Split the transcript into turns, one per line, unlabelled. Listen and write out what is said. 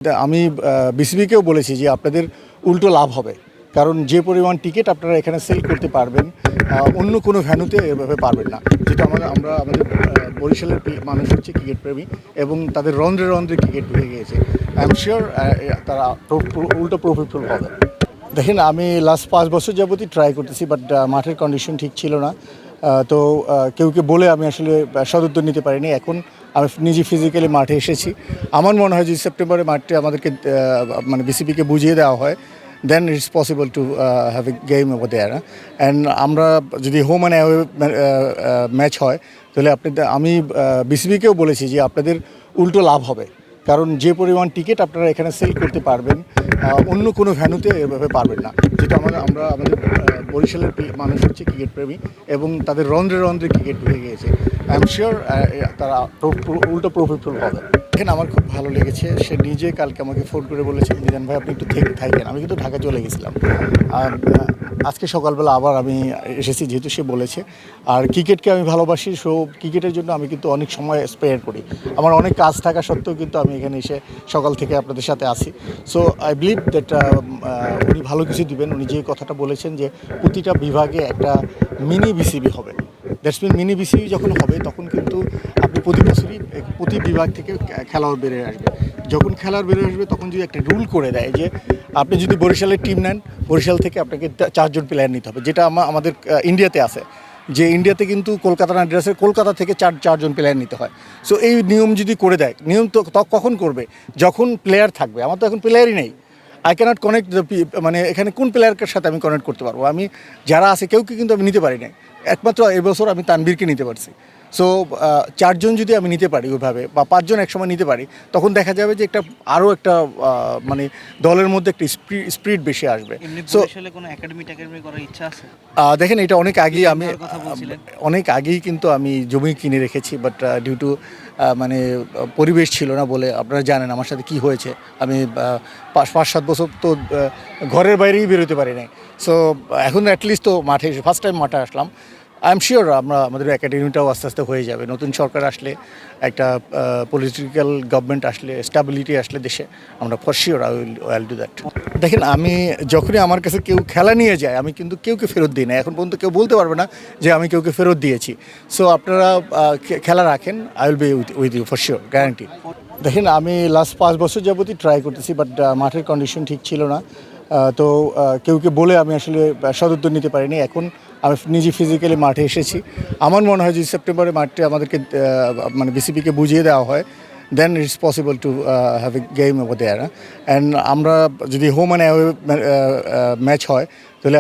আমি বিসিবিকেও বলেছি যে আপনাদের উল্টো লাভ হবে, কারণ যে পরিমাণ টিকিট আপনারা এখানে সেল করতে পারবেন অন্য কোনো ভ্যানুতে এভাবে পারবেন না। যেটা আমাদের বরিশালের মানুষ হচ্ছে ক্রিকেট প্রেমী এবং তাদের রন্ধ্রে রন্ধ্রে ক্রিকেট ঢুকে গিয়েছে। আই এম শিওর তারা উল্টো প্রফিটফুল হবে। দেখেন, আমি লাস্ট 5 বছর যাবতই ট্রাই করতেছি, বাট মাঠের কন্ডিশন ঠিক ছিল না। তো কেউকে বলে আমি আসলে সদুত্তর নিতে পারিনি। এখন আমি নিজে ফিজিক্যালি মাঠে এসেছি। আমার মনে হয় যে সেপ্টেম্বরে মাঠে আমাদেরকে মানে বিসিবিকে বুঝিয়ে দেওয়া হয়, then it's possible to have a game over there. And আমরা যদি হোম অ্যান্ড অ্যাওয়ে ম্যাচ হয়, তাহলে আমি বিসিবিকেও বলেছি যে আপনাদের উল্টো লাভ হবে, কারণ যে পরিমাণ টিকিট আপনারা এখানে সেল করতে পারবেন অন্য কোনো ভ্যানুতে এভাবে পারবেন না। যেটা আমাদের বরিশালের মানুষ হচ্ছে ক্রিকেট প্রেমী এবং তাদের রন্ধ্রে রন্ধ্রে ক্রিকেট ঢুকে গিয়েছে। আই এম শিওর তারা উল্টো প্রফিটফুল হবে। এখানে আমার খুব ভালো লেগেছে। সে নিজে কালকে আমাকে ফোন করে বলেছে, মিজান ভাই আপনি একটু থাকেন। আমি কিন্তু ঢাকা চলে গেছিলাম। আজকে সকালবেলা আবার আমি এসেছি, যেহেতু সে বলেছে। আর ক্রিকেটকে আমি ভালোবাসি, সো ক্রিকেটের জন্য আমি কিন্তু অনেক সময় স্পেয়ার করি। আমার অনেক কাজ থাকা সত্ত্বেও কিন্তু আমি এখানে এসে সকাল থেকে আপনাদের সাথে আছি। সো আই বিলিভ দ্যাট উনি ভালো কিছু দিবেন। উনি যে কথাটা বলেছেন যে প্রতিটা বিভাগে একটা মিনি বিসিবি হবে, দ্যাটস মিন মিনি বিসিবি যখন হবে তখন কিন্তু আপনি প্রতি বছরই প্রতি বিভাগ থেকে খেলোয়াড় বেড়ে আসবে। যখন খেলোয়াড় বেড়ে আসবে তখন যদি একটা রুল করে দেয় যে আপনি যদি বরিশালের টিম নেন, বরিশাল থেকে আপনাকে 4 জন প্লেয়ার নিতে হবে, যেটা আমাদের ইন্ডিয়াতে আছে। যে ইন্ডিয়াতে কিন্তু কলকাতা নাইট রাইডার্সের কলকাতা থেকে চারজন প্লেয়ার নিতে হয়। সো এই নিয়ম যদি করে দেয়, নিয়ম তো কখন করবে? যখন প্লেয়ার থাকবে। আমার তো এখন প্লেয়ারই নেই। আই ক্যানট কানেক্ট মানে এখানে কোন প্লেয়ারের সাথে আমি কানেক্ট করতে পারবো? আমি যারা আছে কেউকে কিন্তু আমি নিতে পারি না। একমাত্র এবছর আমি তানভীরকে নিতে পারছি। সো 4 জন যদি আমি নিতে পারি ওইভাবে, বা 5 জন একসময় নিতে পারি, তখন দেখা যাবে যে আরও একটা মানে দলের মধ্যে একটা স্পিরিট বেশি আসবে। সো
কোনো একাডেমি করার ইচ্ছা আছে?
দেখেন, এটা অনেক আগেই কিন্তু আমি জমি কিনে রেখেছি, বাট ডিউ টু মানে পরিবেশ ছিল না বলে, আপনারা জানেন আমার সাথে কি হয়েছে। আমি 5-7 বছর তো ঘরের বাইরেই বেরোতে পারি নাই। সো এখন অ্যাটলিস্ট তো মাঠে ফার্স্ট টাইম মাঠে আসলাম। আই এম শিওর আমাদের একাডেমিটাও আস্তে আস্তে হয়ে যাবে। নতুন সরকার আসলে, একটা পলিটিক্যাল গভর্নমেন্ট আসলে, স্টেবিলিটি আসলে দেশে, আমরা for sure I will do that. দেখেন, আমি যখনই আমার কাছে কেউ খেলা নিয়ে যায়, আমি কিন্তু কেউকে ফেরত দিই না। এখন পর্যন্ত কেউ বলতে পারবে না যে আমি কাউকে ফেরত দিয়েছি। সো আপনারা খেলা রাখেন, I will be with you for sure, guarantee. দেখেন, আমি লাস্ট 5 বছর যাবতই ট্রাই করতেছি, বাট মাঠের কন্ডিশন ঠিক ছিল না। তো কেউকে বলে আমি আসলে সদুত্তর নিতে পারিনি। এখন আমি নিজে ফিজিক্যালি মাঠে এসেছি। আমার মনে হয় যে সেপ্টেম্বরে মাঠে আমাদেরকে মানে বিসিবিকে বুঝিয়ে দেওয়া হয়, then it's possible to have a game over there. And আমরা যদি হোম অ্যান্ড অ্যাওয়ে ম্যাচ হয়, তাহলে